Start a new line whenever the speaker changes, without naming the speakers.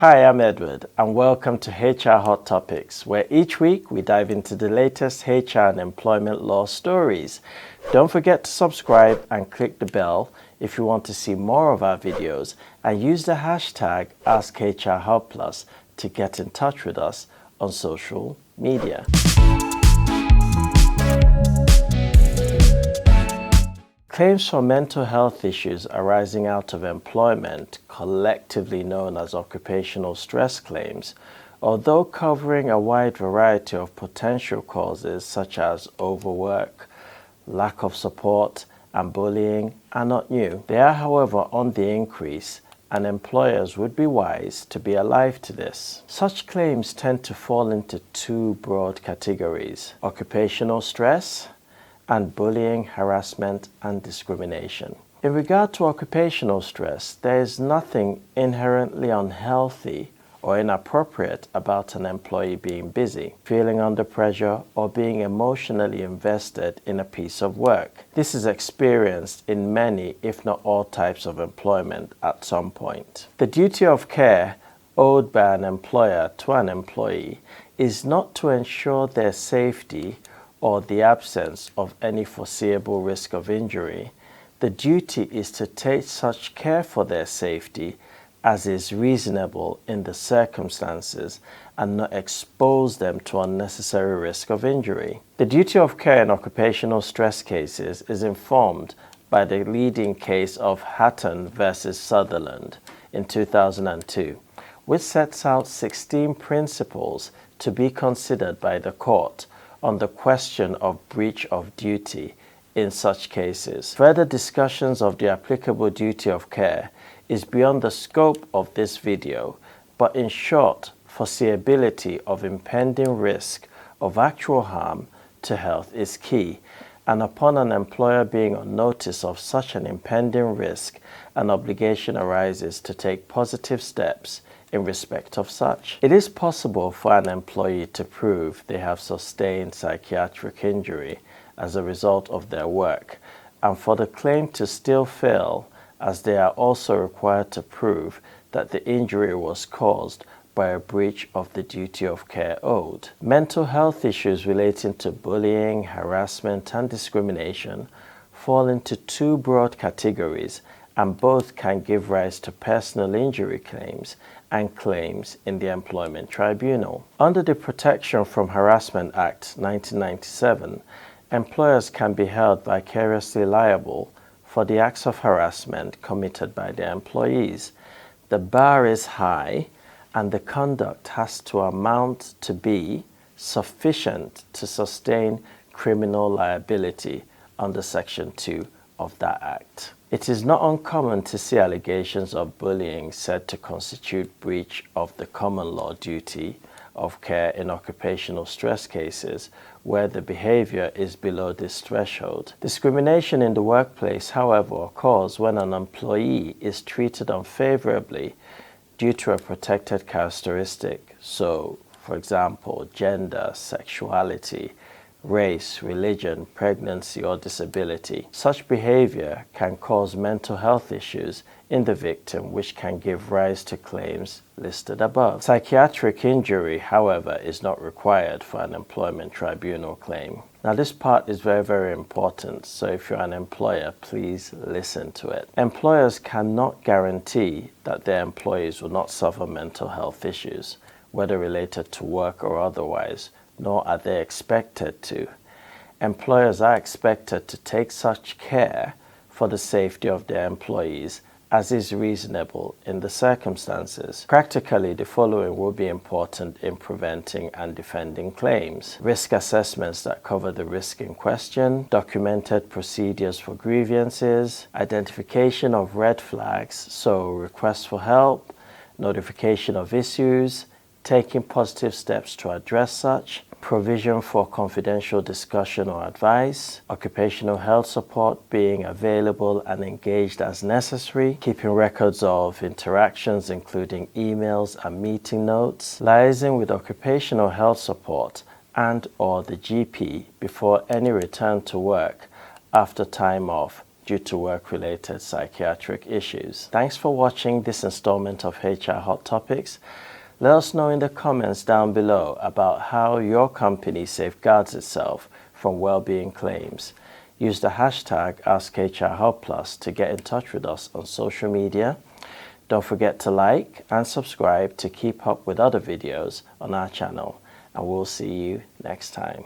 Hi, I'm Edward, and welcome to HR Hot Topics, where each week we dive into the latest HR and employment law stories. Don't forget to subscribe and click the bell if you want to see more of our videos, and use the hashtag askhrhubplus to get in touch with us on social media. Claims for mental health issues arising out of employment, collectively known as occupational stress claims, although covering a wide variety of potential causes such as overwork, lack of support, and bullying, are not new. They are, however, on the increase, and employers would be wise to be alive to this. Such claims tend to fall into two broad categories: occupational stress and bullying, harassment, and discrimination. In regard to occupational stress, there is nothing inherently unhealthy or inappropriate about an employee being busy, feeling under pressure, or being emotionally invested in a piece of work. This is experienced in many, if not all, types of employment at some point. The duty of care owed by an employer to an employee is not to ensure their safety or the absence of any foreseeable risk of injury. The duty is to take such care for their safety as is reasonable in the circumstances and not expose them to unnecessary risk of injury. The duty of care in occupational stress cases is informed by the leading case of Hatton versus Sutherland in 2002, which sets out 16 principles to be considered by the court on the question of breach of duty in such cases. Further discussions of the applicable duty of care is beyond the scope of this video, but in short, foreseeability of impending risk of actual harm to health is key, and upon an employer being on notice of such an impending risk, an obligation arises to take positive steps in respect of such. It is possible for an employee to prove they have sustained psychiatric injury as a result of their work, and for the claim to still fail, as they are also required to prove that the injury was caused by a breach of the duty of care owed. Mental health issues relating to bullying, harassment, and discrimination fall into two broad categories, and both can give rise to personal injury claims and claims in the Employment Tribunal. Under the Protection from Harassment Act 1997, employers can be held vicariously liable for the acts of harassment committed by their employees. The bar is high, and the conduct has to amount to be sufficient to sustain criminal liability under Section 2 of that Act. It is not uncommon to see allegations of bullying said to constitute breach of the common law duty of care in occupational stress cases where the behavior is below this threshold. Discrimination in the workplace, however, occurs when an employee is treated unfavorably due to a protected characteristic. So, for example, gender, sexuality, race, religion, pregnancy, or disability. Such behavior can cause mental health issues in the victim, which can give rise to claims listed above. Psychiatric injury, however, is not required for an employment tribunal claim. Now, this part is very, very important, so if you're an employer, please listen to it. Employers cannot guarantee that their employees will not suffer mental health issues, whether related to work or otherwise, nor are they expected to. Employers are expected to take such care for the safety of their employees as is reasonable in the circumstances. Practically, the following will be important in preventing and defending claims: risk assessments that cover the risk in question, documented procedures for grievances, identification of red flags, so requests for help, notification of issues, taking positive steps to address such, provision for confidential discussion or advice, occupational health support being available and engaged as necessary, keeping records of interactions including emails and meeting notes, liaising with occupational health support and or the GP before any return to work after time off due to work-related psychiatric issues. Thanks for watching this installment of HR Hot Topics. Let us know in the comments down below about how your company safeguards itself from well-being claims. Use the hashtag askhrhubplus to get in touch with us on social media. Don't forget to like and subscribe to keep up with other videos on our channel, and we'll see you next time.